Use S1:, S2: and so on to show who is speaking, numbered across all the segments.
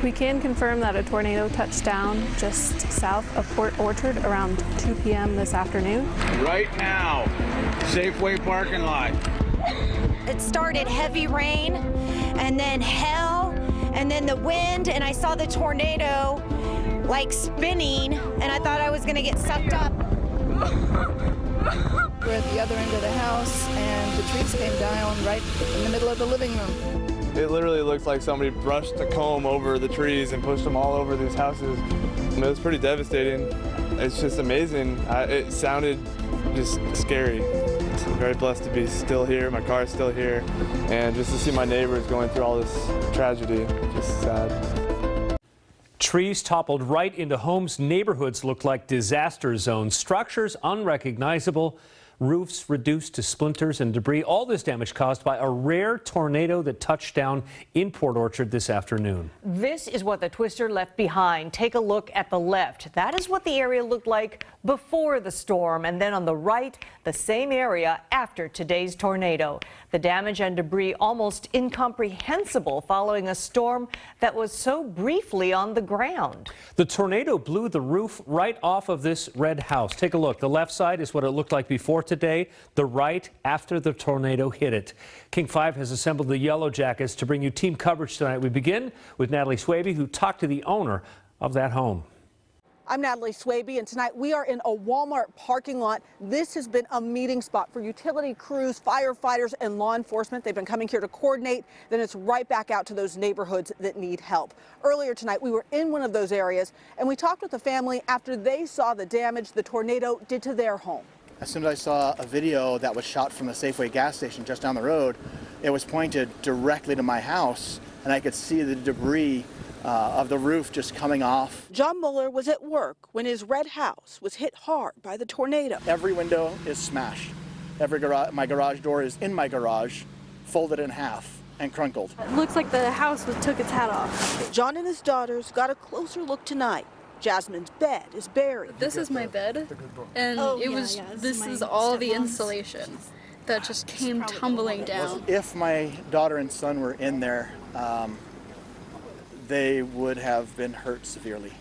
S1: We can confirm that a tornado touched down just south of Port Orchard around 2 p.m. this afternoon.
S2: Right now, Safeway parking lot.
S3: It started heavy rain, and then hail, and then the wind, and I saw the tornado like spinning, and I thought I was gonna get sucked up.
S4: We're at the other end of the house, and the trees came down right in the middle of the living room.
S5: It literally looked like somebody brushed a comb over the trees and pushed them all over these houses. It was pretty devastating. It's just amazing. It sounded just scary. I'm very blessed to be still here. My car is still here. And just to see my neighbors going through all this tragedy, just sad.
S6: Trees toppled right into homes. Neighborhoods looked like disaster zones. Structures unrecognizable. Roofs reduced to splinters and debris. All this damage caused by a rare tornado that touched down in Port Orchard this afternoon.
S7: This is what the twister left behind. Take a look at the left. That is what the area looked like before the storm. And then on the right, the same area after today's tornado. The damage and debris almost incomprehensible following a storm that was so briefly on the ground. The tornado blew the roof right off of this red house. Take a look. The left side is what it looked like before today, the right after the tornado hit it. King 5 has assembled the Yellow Jackets to bring you team coverage tonight. We begin with Natalie Swaby, who talked to the owner of that home.
S8: I'm Natalie Swaby, and tonight we are in a Walmart parking lot. This has been a meeting spot for utility crews, firefighters, and law enforcement. They've been coming here to coordinate. Then it's right back out to those neighborhoods that need help. Earlier tonight, we were in one of those areas, and we talked with the family after they saw the damage the tornado did to their home.
S9: As soon as I saw a video that was shot from the Safeway gas station just down the road, it was pointed directly to my house, and I could see the debris of the roof just coming off.
S8: John Mueller was at work when his red house was hit hard by the tornado.
S9: Every window is smashed. My garage door is in my garage, folded in half and crunkled.
S1: It looks like the house took its hat off.
S8: John and his daughters got a closer look tonight. Jasmine's bed is buried.
S10: This is my bed, and this is all the insulation that just came tumbling down.
S9: If my daughter and son were in there, they would have been hurt severely.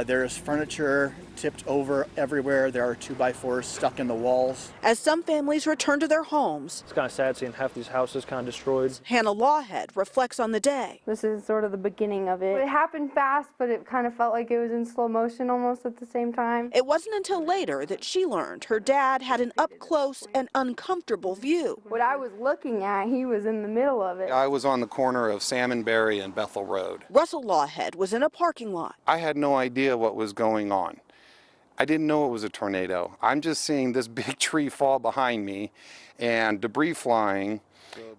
S9: There's furniture tipped over everywhere. There are 2x4s stuck in the walls.
S8: As some families return to their homes,
S11: it's kind of sad seeing half these houses kind of destroyed.
S8: Hannah Lawhead reflects on the day.
S1: This is sort of the beginning of it. It happened fast, but it kind of felt like it was in slow motion almost at the same time.
S8: It wasn't until later that she learned her dad had an up-close and uncomfortable view.
S1: What I was looking at, he was in the middle of it.
S12: I was on the corner of Salmonberry and Bethel Road.
S8: Russell Lawhead was in a parking lot.
S12: I had no idea what was going on. I didn't know it was a tornado. I'm just seeing this big tree fall behind me and debris flying,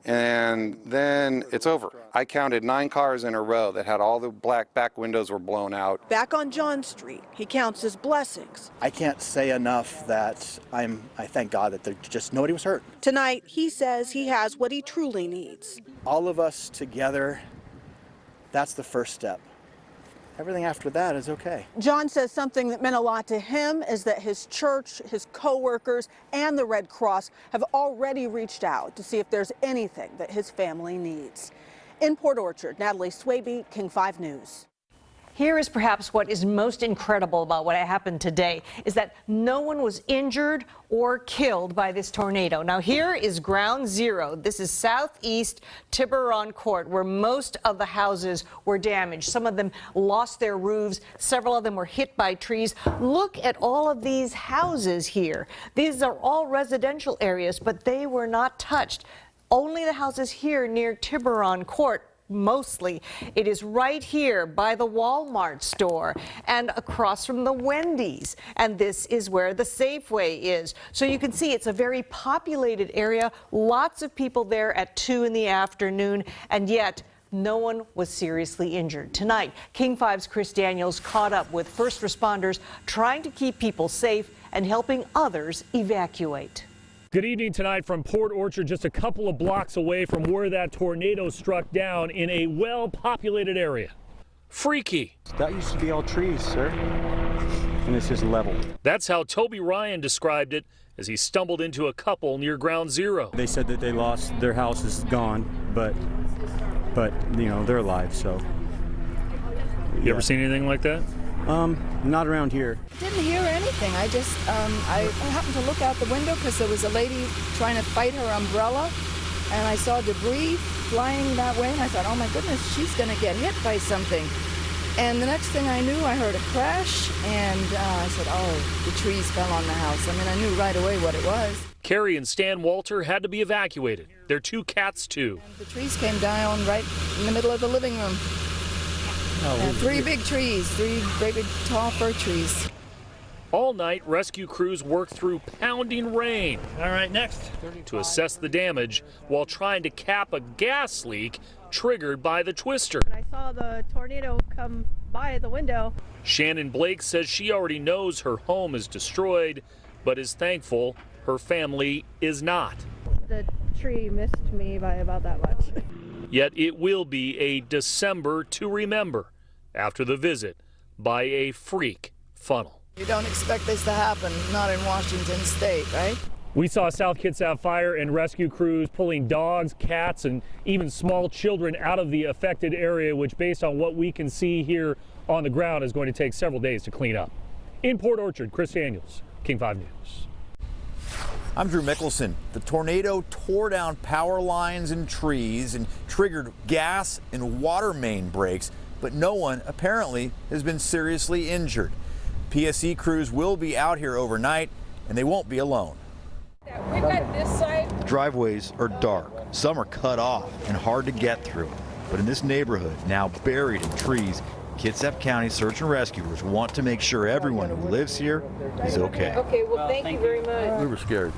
S12: and then it's over. I counted 9 cars in a row that had all the black back windows were blown out.
S8: Back on John Street, he counts his blessings.
S9: I can't say enough that I thank God that nobody was hurt.
S8: Tonight, he says he has what he truly needs.
S9: All of us together, that's the first step. Everything after that is okay.
S8: John says something that meant a lot to him is that his church, his co-workers, and the Red Cross have already reached out to see if there's anything that his family needs. In Port Orchard, Natalie Swaby, King 5 News.
S7: Here is perhaps what is most incredible about what happened today is that no one was injured or killed by this tornado. Now here is ground zero. This is southeast Tiburon Court, where most of the houses were damaged. Some of them lost their roofs. Several of them were hit by trees. Look at all of these houses here. These are all residential areas, but they were not touched. Only the houses here near Tiburon Court. Mostly. It is right here by the Walmart store and across from the Wendy's. And this is where the Safeway is. So you can see it's a very populated area. Lots of people there at 2 in the afternoon, and yet no one was seriously injured. Tonight, King 5's Chris Daniels caught up with first responders trying to keep people safe and helping others evacuate.
S13: Good evening tonight from Port Orchard, just a couple of blocks away from where that tornado struck down in a well-populated area. Freaky.
S11: That used to be all trees, sir, and it's just level.
S13: That's how Toby Ryan described it as he stumbled into a couple near ground zero.
S11: They said that they lost, their house is gone, but you know, they're alive, so
S13: You ever seen anything like that?
S11: Not around here.
S4: I didn't hear anything. I just, I happened to look out the window because there was a lady trying to fight her umbrella, and I saw debris flying that way, and I thought, oh my goodness, she's going to get hit by something. And the next thing I knew, I heard a crash, and I said, oh, the trees fell on the house. I mean, I knew right away what it was.
S13: Carrie and Stan Walter had to be evacuated. Their 2 cats, too.
S4: And the trees came down right in the middle of the living room. And 3 big trees, 3 great big tall fir trees.
S13: All night, rescue crews worked through pounding rain. All right, next. To assess the damage while trying to cap a gas leak triggered by the twister.
S14: I saw the tornado come by the window.
S13: Shannon Blake says she already knows her home is destroyed, but is thankful her family is not.
S14: The tree missed me by about that much.
S13: Yet it will be a December to remember after the visit by a freak funnel.
S4: You don't expect this to happen, not in Washington State, right?
S13: We saw South Kitsap Fire and rescue crews pulling dogs, cats, and even small children out of the affected area, which, based on what we can see here on the ground, is going to take several days to clean up. In Port Orchard, Chris Daniels, King 5 News.
S15: I'm Drew Mickelson. The tornado tore down power lines and trees and triggered gas and water main breaks, but no one apparently has been seriously injured. PSE crews will be out here overnight, and they won't be alone.
S16: We've got this side.
S15: The driveways are dark. Some are cut off and hard to get through. But in this neighborhood, now buried in trees, Kitsap County search and rescuers want to make sure everyone who lives here is okay.
S16: Okay, well, thank you very much.
S17: We were scared,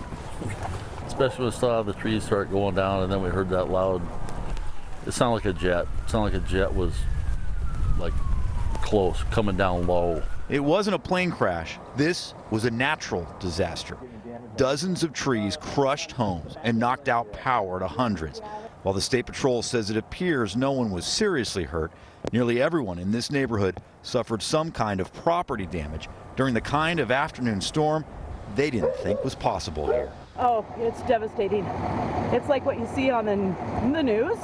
S17: especially when we saw the trees start going down, and then we heard that loud. It sounded like a jet. It sounded like a jet was like close, coming down low.
S15: It wasn't a plane crash. This was a natural disaster. Dozens of trees crushed homes and knocked out power to hundreds. While the State Patrol says it appears no one was seriously hurt, nearly everyone in this neighborhood suffered some kind of property damage during the kind of afternoon storm they didn't think was possible here.
S14: Oh, it's devastating. It's like what you see on the news,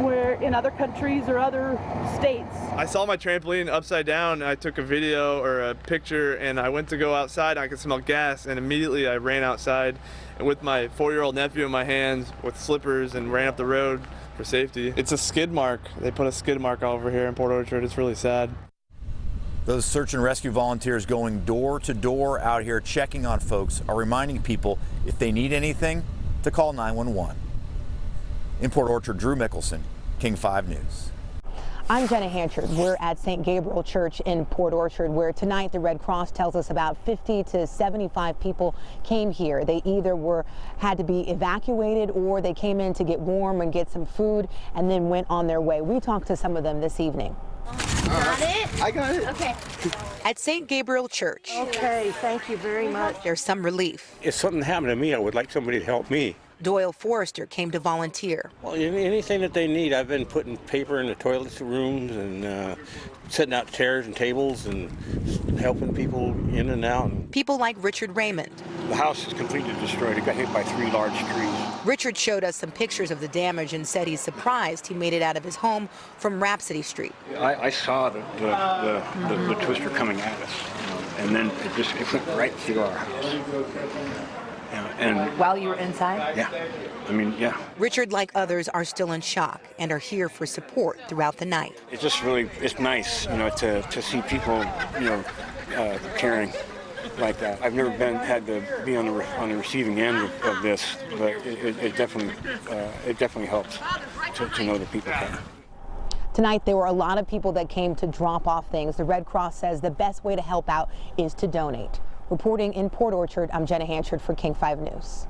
S14: where in other countries or other states.
S5: I saw my trampoline upside down. I took a video or a picture, and I went to go outside. I could smell gas, and immediately I ran outside and with my 4-year-old nephew in my hands with slippers and ran up the road for safety. It's a skid mark. They put a skid mark over here in Port Orchard. It's really sad.
S15: Those search and rescue volunteers going door to door out here checking on folks are reminding people if they need anything to call 911. In Port Orchard, Drew Mickelson, King 5 News.
S18: I'm Jenna Hanchard. We're at St. Gabriel Church in Port Orchard, where tonight the Red Cross tells us about 50 to 75 people came here. They either had to be evacuated or they came in to get warm and get some food and then went on their way. We talked to some of them this evening.
S16: Got it?
S19: I got it.
S16: Okay.
S20: At St. Gabriel Church.
S14: Okay, thank you very much.
S20: There's some relief.
S19: If something happened to me, I would like somebody to help me.
S20: Doyle Forrester came to volunteer.
S19: Well, anything that they need. I've been putting paper in the toilet rooms and setting out chairs and tables and helping people in and out.
S20: People like Richard Raymond.
S19: The house is completely destroyed. It got hit by 3 large trees.
S20: Richard showed us some pictures of the damage and said he's surprised he made it out of his home from Rhapsody Street.
S19: I saw the twister coming at us, and then it went right through our house. And
S20: while you were inside?
S19: Yeah. I mean, yeah.
S20: Richard, like others, are still in shock and are here for support throughout the night.
S19: It's just really, it's nice, to see people, caring like that. I've never had to be on the receiving end of this, but it definitely helps to know that people care.
S18: Tonight, there were a lot of people that came to drop off things. The Red Cross says the best way to help out is to donate. Reporting in Port Orchard, I'm Jenna Hanchard for King 5 News.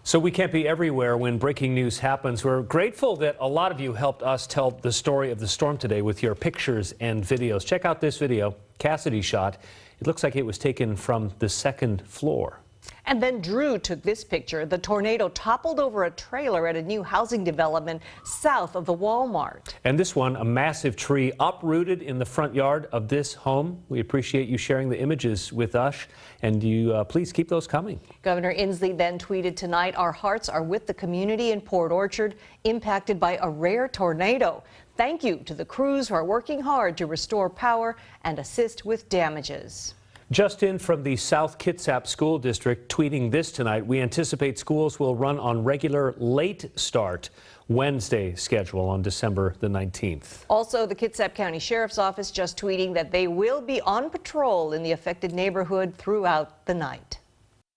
S6: So we can't be everywhere when breaking news happens. We're grateful that a lot of you helped us tell the story of the storm today with your pictures and videos. Check out this video Cassidy shot. It looks like it was taken from the 2nd floor.
S7: And then Drew took this picture. The tornado toppled over a trailer at a new housing development south of the Walmart.
S6: And this one, a massive tree uprooted in the front yard of this home. We appreciate you sharing the images with us, and you please keep those coming.
S7: Governor Inslee then tweeted tonight, our hearts are with the community in Port Orchard impacted by a rare tornado. Thank you to the crews who are working hard to restore power and assist with damages.
S6: Just in from the South Kitsap School District, tweeting this tonight, we anticipate schools will run on regular late start Wednesday schedule on December the 19th.
S7: Also, the Kitsap County Sheriff's Office just tweeting that they will be on patrol in the affected neighborhood throughout the night.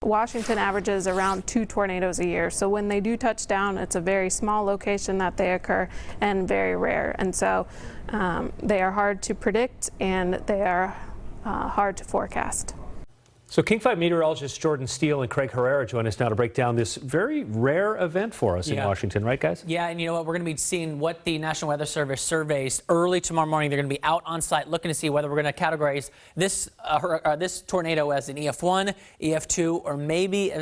S1: Washington averages around 2 tornadoes a year, so when they do touch down, it's a very small location that they occur and very rare, and so they are hard to predict and they are hard to forecast.
S6: So King 5 meteorologist Jordan Steele and Craig Herrera join us now to break down this very rare event for us in Washington, right guys?
S21: Yeah, and you know what, we're going to be seeing what the National Weather Service surveys early tomorrow morning. They're going to be out on site looking to see whether we're going to categorize this this tornado as an EF1, EF2, or maybe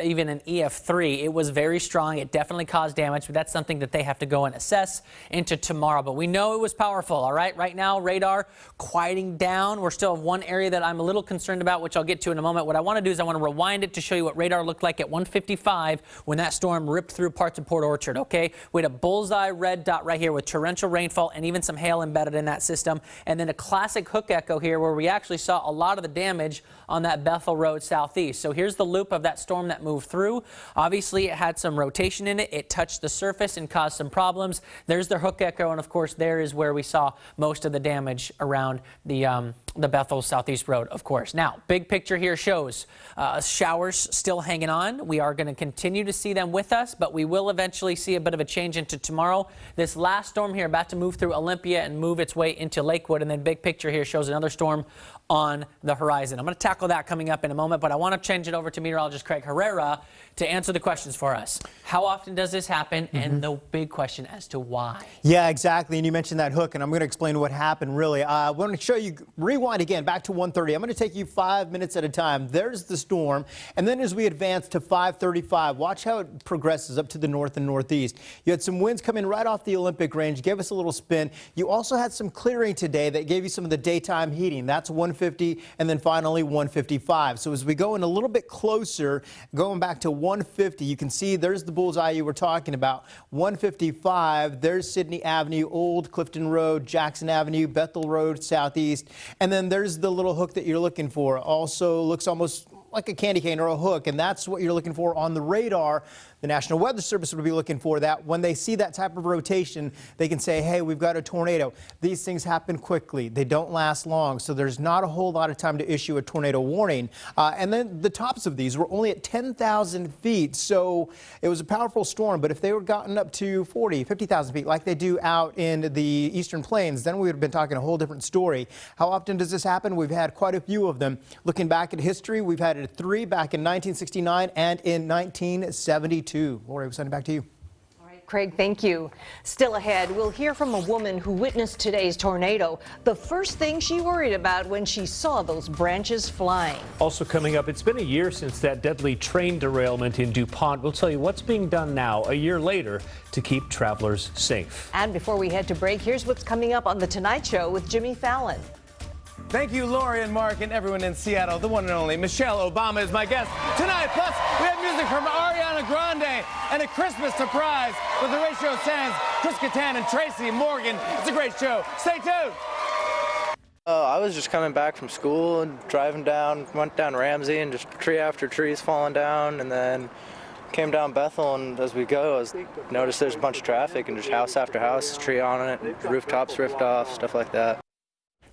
S21: even an EF3. It was very strong. It definitely caused damage, but that's something that they have to go and assess into tomorrow. But we know it was powerful, all right? Right now, radar quieting down. We're still in one area that I'm a little concerned about, which I'll get to in a moment. What I want to do is I want to rewind it to show you what radar looked like at 1:55 when that storm ripped through parts of Port Orchard, okay? We had a bullseye red dot right here with torrential rainfall and even some hail embedded in that system. And then a classic hook echo here where we actually saw a lot of the damage on that Bethel Road southeast. So here's the loop of that storm that moved through. Obviously, it had some rotation in it. It touched the surface and caused some problems. There's the hook echo, and of course, there is where we saw most of the damage around the Bethel Southeast Road, of course. Now, big picture here shows showers still hanging on. We are going to continue to see them with us, but we will eventually see a bit of a change into tomorrow. This last storm here about to move through Olympia and move its way into Lakewood, and then big picture here shows another storm on the horizon. I'm going to tackle that coming up in a moment, but I want to change it over to meteorologist Craig Herrera to answer the questions for us. How often does this happen? And the big question as to why.
S22: Yeah, exactly. And you mentioned that hook, and I'm going to explain what happened, really. I want to show you, rewind again, back to 1:30. I'm going to take you 5 minutes at a time. There's the storm. And then as we advance to 5:35, watch how it progresses up to the north and northeast. You had some winds coming right off the Olympic range, gave us a little spin. You also had some clearing today that gave you some of the daytime heating. That's 150 and then finally 155. So as we go in a little bit closer, going back to 150, you can see there's the bullseye you were talking about. 155, there's Sydney Avenue, Old Clifton Road, Jackson Avenue, Bethel Road, southeast. And then there's the little hook that you're looking for. Also looks almost like a candy cane or a hook, and that's what you're looking for on the radar. The National Weather Service would be looking for that. When they see that type of rotation, they can say, hey, we've got a tornado. These things happen quickly. They don't last long, so there's not a whole lot of time to issue a tornado warning. And then the tops of these were only at 10,000 feet, so it was a powerful storm. But if they were gotten up to 40, 50,000 feet like they do out in the Eastern Plains, then we would have been talking a whole different story. How often does this happen? We've had quite a few of them. Looking back at history, we've had 3 back in 1969 and in 1972. Lori, we're sending back to you.
S7: All right, Craig, thank you. Still ahead, we'll hear from a woman who witnessed today's tornado. The first thing she worried about when she saw those branches flying.
S6: Also coming up, it's been a year since that deadly train derailment in DuPont. We'll tell you what's being done now, a year later, to keep travelers safe.
S7: And before we head to break, here's what's coming up on The Tonight Show with Jimmy Fallon.
S23: Thank you, Lori and Mark and everyone in Seattle. The one and only Michelle Obama is my guest tonight. Plus, we have music from Ariana Grande and a Christmas surprise with Horatio Sanz, Chris Kattan, and Tracy Morgan. It's a great show. Stay tuned.
S24: I was just coming back from school and driving down, went down Ramsey and just tree after trees falling down, and then came down Bethel, and as we go, I noticed there's a bunch of traffic and just house after house, tree on it, rooftops ripped off, stuff like that.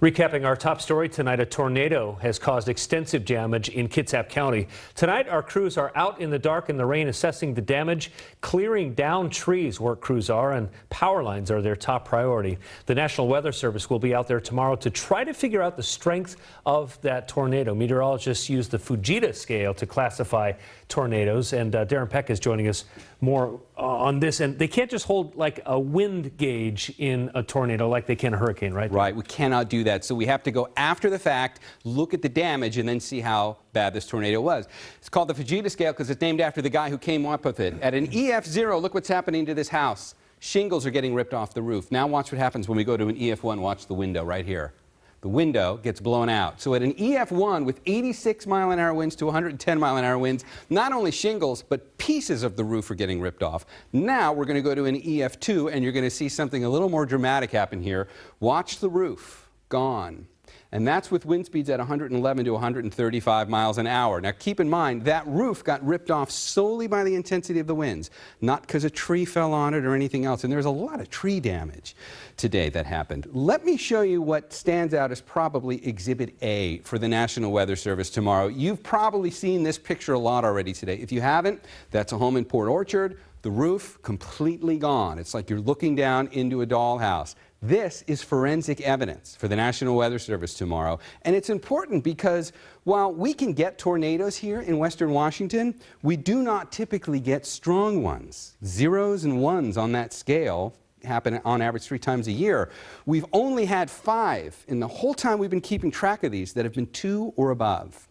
S6: Recapping our top story tonight, a tornado has caused extensive damage in Kitsap County. Tonight, our crews are out in the dark and the rain assessing the damage. Clearing down trees, work crews are, and power lines are their top priority. The National Weather Service will be out there tomorrow to try to figure out the strength of that tornado. Meteorologists use the Fujita scale to classify tornadoes, and Darren Peck is joining us more on this. And they can't just hold like a wind gauge in a tornado like they can a hurricane, right?
S25: Right, we cannot do that. So we have to go after the fact, look at the damage, and then see how bad this tornado was. It's called the Fujita scale because it's named after the guy who came up with it. At an EF0, look what's happening to this house. Shingles are getting ripped off the roof. Now watch what happens when we go to an EF1. Watch the window right here. the window gets blown out. So at an EF1 with 86-mile-an-hour winds to 110-mile-an-hour winds, not only shingles, but pieces of the roof are getting ripped off. Now we're going to go to an EF2, and you're going to see something a little more dramatic happen here. Watch the roof. Gone. And that's with wind speeds at 111 to 135 miles an hour. Now keep in mind, that roof got ripped off solely by the intensity of the winds, not because a tree fell on it or anything else. And there's a lot of tree damage today that happened. Let me show you what stands out as probably Exhibit A for the National Weather Service tomorrow. You've probably seen this picture a lot already today. If you haven't, that's a home in Port Orchard. The roof completely gone. It's like you're looking down into a dollhouse. This is forensic evidence for the National Weather Service tomorrow, and it's important because while we can get tornadoes here in western Washington, we do not typically get strong ones. Zeros and ones on that scale happen on average 3 times a year. We've only had 5 in the whole time we've been keeping track of these that have been 2 or above.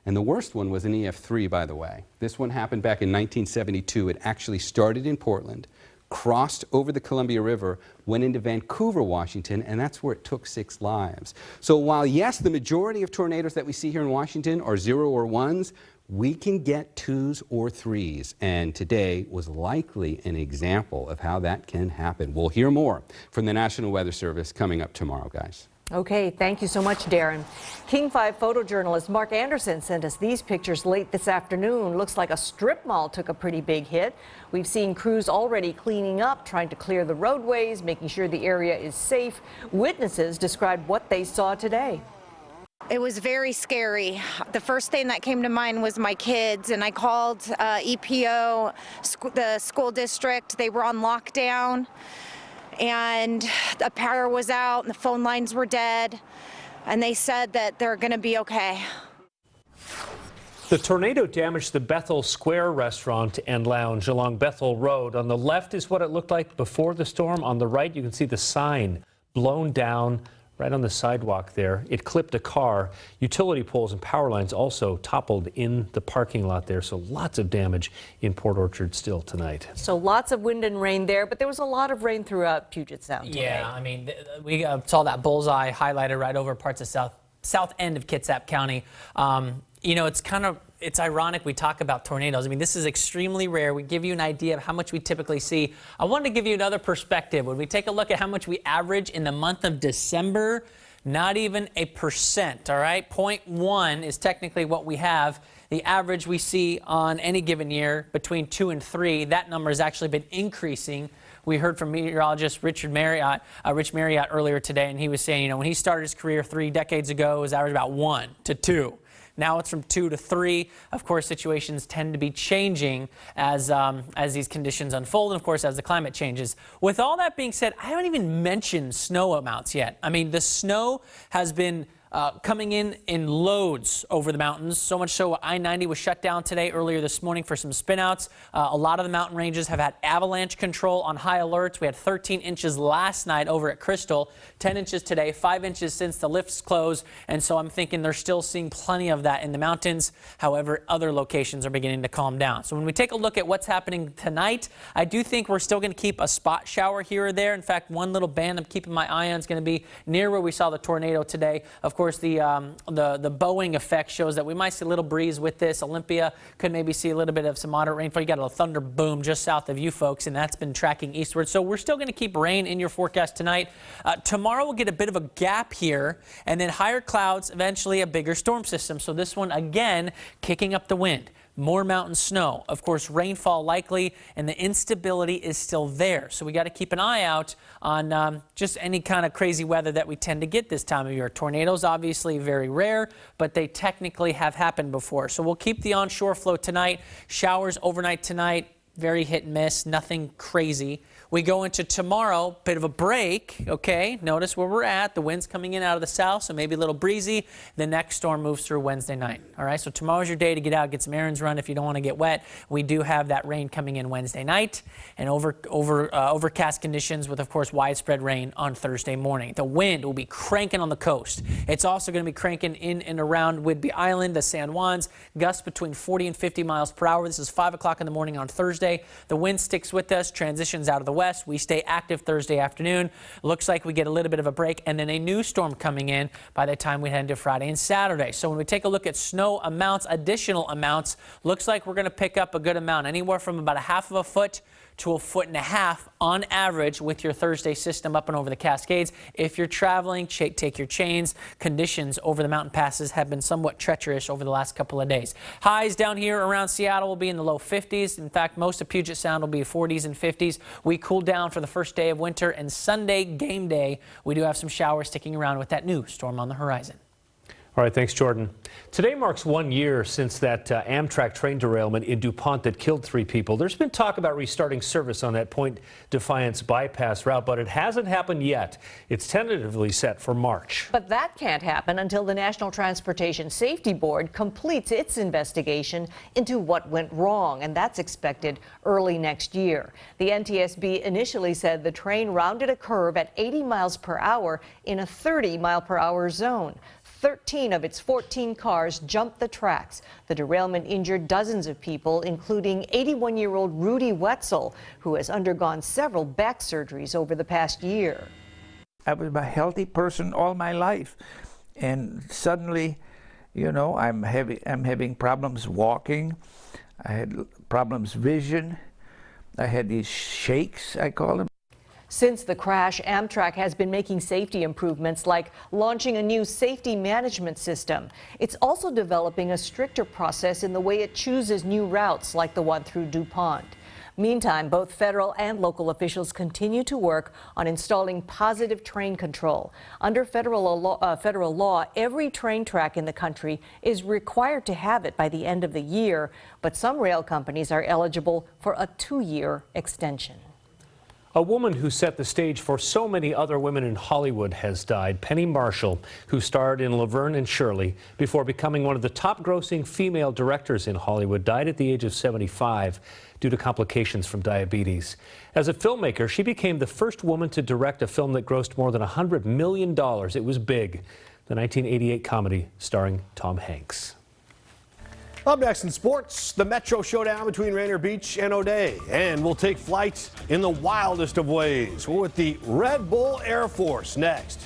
S25: And the worst one was an EF3, by the way. This one happened back in 1972. It actually started in Portland, crossed over the Columbia River, went into Vancouver, Washington, and that's where it took 6 lives. So while, yes, the majority of tornadoes that we see here in Washington are 0 or 1s, we can get 2s or 3s, and today was likely an example of how that can happen. We'll hear more from the National Weather Service coming up tomorrow, guys.
S7: Okay, thank you so much, Darren. King 5 photojournalist Mark Anderson sent us these pictures late this afternoon. Looks like a strip mall took a pretty big hit. We've seen crews already cleaning up, trying to clear the roadways, making sure the area is safe. Witnesses described what they saw today.
S2: It was very scary. The first thing that came to mind was my kids, and I called EPO, the school district. They were on lockdown, and the power was out and the phone lines were dead, and they said that they're going to be okay.
S6: The tornado damaged the Bethel Square restaurant and lounge along Bethel Road. On the left is what it looked like before the storm. On the right, you can see the sign blown down right on the sidewalk there. It clipped a car. Utility poles and power lines also toppled in the parking lot there. So lots of damage in Port Orchard still tonight.
S7: So lots of wind and rain there, but there was a lot of rain throughout Puget Sound today.
S21: Yeah, I mean, we saw that bullseye highlighted right over parts of south end of Kitsap County. You know, it's ironic we talk about tornadoes. I mean, this is extremely rare. We give you an idea of how much we typically see. I wanted to give you another perspective. When we take a look at how much we average in the month of December, not even 1%, all right? 0.1 is technically what we have. The average we see on any given year between 2 and 3, that number has actually been increasing. We heard from meteorologist Rich Marriott earlier today, and he was saying, you know, when he started his career 3 decades ago, it was average about 1 to 2. Now it's from 2 to 3. Of course, situations tend to be changing as these conditions unfold, and of course, as the climate changes. With all that being said, I haven't even mentioned snow amounts yet. I mean, the snow has been coming in loads over the mountains, so much so I-90 was shut down today earlier this morning for some spinouts. A lot of the mountain ranges have had avalanche control on high alerts. We had 13 inches last night over at Crystal, 10 inches today, 5 inches since the lifts closed, and so I'm thinking they're still seeing plenty of that in the mountains. However, other locations are beginning to calm down. So when we take a look at what's happening tonight, I do think we're still going to keep a spot shower here or there. In fact, one little band I'm keeping my eye on is going to be near where we saw the tornado today. Of course, the Boeing effect shows that we might see a little breeze with this. Olympia could maybe see a little bit of some moderate rainfall. You got a thunder boom just south of you folks, and that's been tracking eastward. So we're still going to keep rain in your forecast tonight. Tomorrow we'll get a bit of a gap here, and then higher clouds, eventually a bigger storm system. So this one, again, kicking up the wind. More mountain snow. Of course, rainfall likely, and the instability is still there. So we got to keep an eye out on just any kind of crazy weather that we tend to get this time of year. Tornadoes, obviously, very rare, but they technically have happened before. So we'll keep the onshore flow tonight. Showers overnight tonight. Very hit and miss. Nothing crazy. We go into tomorrow, bit of a break, okay? Notice where we're at. The wind's coming in out of the south, so maybe a little breezy. The next storm moves through Wednesday night, all right? So tomorrow's your day to get out, get some errands run if you don't want to get wet. We do have that rain coming in Wednesday night and overcast conditions with, of course, widespread rain on Thursday morning. The wind will be cranking on the coast. It's also going to be cranking in and around Whidbey Island, the San Juans, gusts between 40 and 50 miles per hour. This is 5 o'clock in the morning on Thursday. Thursday. The wind sticks with us, transitions out of the west. We stay active Thursday afternoon. Looks like we get a little bit of a break and then a new storm coming in by the time we head into Friday and Saturday. So when we take a look at snow amounts, additional amounts, looks like we're going to pick up a good amount, anywhere from about 1/2 foot to 1.5 feet on average with your Thursday system up and over the Cascades. If you're traveling, take your chains. Conditions over the mountain passes have been somewhat treacherous over the last couple of days. Highs down here around Seattle will be in the low 50s. In fact, most of Puget Sound will be 40s and 50s. We cool down for the first day of winter, and Sunday game day, we do have some showers sticking around with that new storm on the horizon.
S6: All right, thanks, Jordan. Today marks 1 year since that Amtrak train derailment in DuPont that killed 3 people. There's been talk about restarting service on that Point Defiance bypass route, but it hasn't happened yet. It's tentatively set for March.
S7: But that can't happen until the National Transportation Safety Board completes its investigation into what went wrong, and that's expected early next year. The NTSB initially said the train rounded a curve at 80 miles per hour in a 30-mile-per-hour zone. 13 of its 14 cars jumped the tracks. The derailment injured dozens of people, including 81-year-old Rudy Wetzel, who has undergone several back surgeries over the past year.
S3: I was a healthy person all my life, and suddenly, you know, I'm having problems walking. I had problems vision. I had these shakes, I call them.
S7: Since the crash, Amtrak has been making safety improvements like launching a new safety management system. It's also developing a stricter process in the way it chooses new routes like the one through DuPont. Meantime, both federal and local officials continue to work on installing positive train control. Under federal law, every train track in the country is required to have it by the end of the year, but some rail companies are eligible for a 2-year extension.
S6: A woman who set the stage for so many other women in Hollywood has died. Penny Marshall, who starred in Laverne and Shirley before becoming one of the top-grossing female directors in Hollywood, died at the age of 75 due to complications from diabetes. As a filmmaker, she became the first woman to direct a film that grossed more than $100 million. It was big. The 1988 comedy starring Tom Hanks.
S8: Up next in sports, the Metro showdown between Rainier Beach and O'Dea. And we'll take flight in the wildest of ways. We're with the Red Bull Air Force next.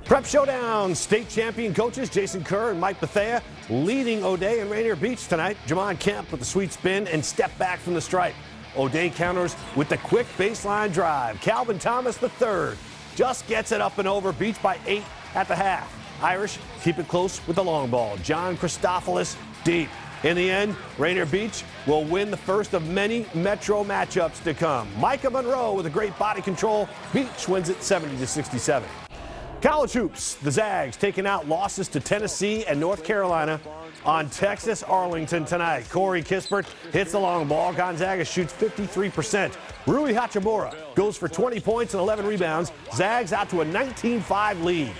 S8: Prep showdown, state champion coaches Jason Kerr and Mike Bethea leading O'Dea and Rainier Beach tonight. Jamon Kemp with the sweet spin and step back from the stripe. O'Dea counters with the quick baseline drive. Calvin Thomas III just gets it up and over. Beach by 8 at the half. Irish keep it close with the long ball. John Christophilus deep. In the end, Rainier Beach will win the first of many Metro matchups to come. Micah Monroe with a great body control. Beach wins it 70-67. College hoops, the Zags taking out losses to Tennessee and North Carolina on Texas Arlington tonight. Corey Kispert hits the long ball. Gonzaga shoots 53%. Rui Hachimura goes for 20 points and 11 rebounds. Zags out to a 19-5 lead.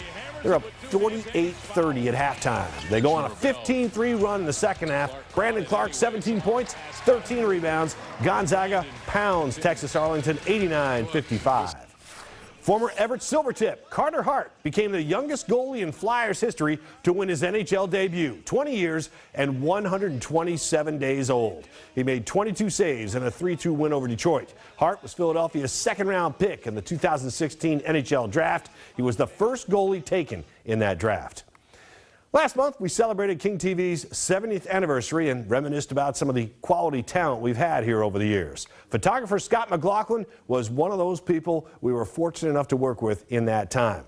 S8: They're up 48-30 at halftime. They go on a 15-3 run in the second half. Brandon Clark, 17 points, 13 rebounds. Gonzaga pounds Texas Arlington 89-55. Former Everett Silvertip Carter Hart became the youngest goalie in Flyers history to win his NHL debut, 20 years and 127 days old. He made 22 saves in a 3-2 win over Detroit. Hart was Philadelphia's second-round pick in the 2016 NHL draft. He was the first goalie taken in that draft. Last month, we celebrated King TV's 70th anniversary and reminisced about some of the quality talent we've had here over the years. Photographer Scott McLaughlin was one of those people we were fortunate enough to work with in that time.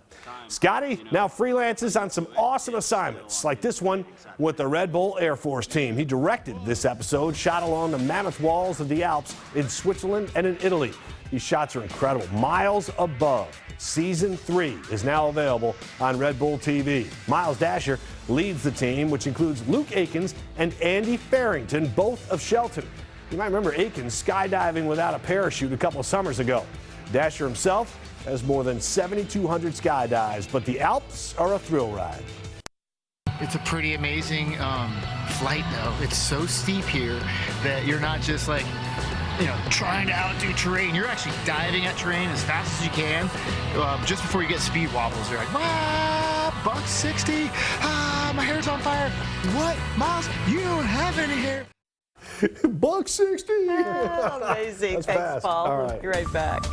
S8: Scotty now freelances on some awesome assignments, like this one with the Red Bull Air Force team. He directed this episode, shot along the mammoth walls of the Alps in Switzerland and in Italy. These shots are incredible, miles above. Season 3 is now available on Red Bull TV. Miles Dasher leads the team, which includes Luke Akins and Andy Farrington, both of Shelton. You might remember Akins skydiving without a parachute a couple of summers ago. Dasher himself has more than 7,200 skydives, but the Alps are a thrill ride.
S9: It's a pretty amazing flight, though. It's so steep here that you're not just like, you know, trying to outdo terrain. You're actually diving at terrain as fast as you can. Just before you get speed wobbles, you're like, "Wah, buck 60. Ah, my hair's on fire." What, Miles? You don't have any hair.
S8: $1.60.
S7: Amazing.
S8: That's
S7: Thanks,
S8: fast.
S7: Paul.
S8: All right.
S7: Be right back.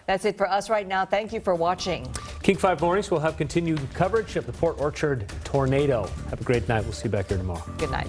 S7: That's it for us right now. Thank you for watching.
S6: King 5 Mornings will have continued coverage of the Port Orchard tornado. Have a great night. We'll see you back here tomorrow.
S7: Good night.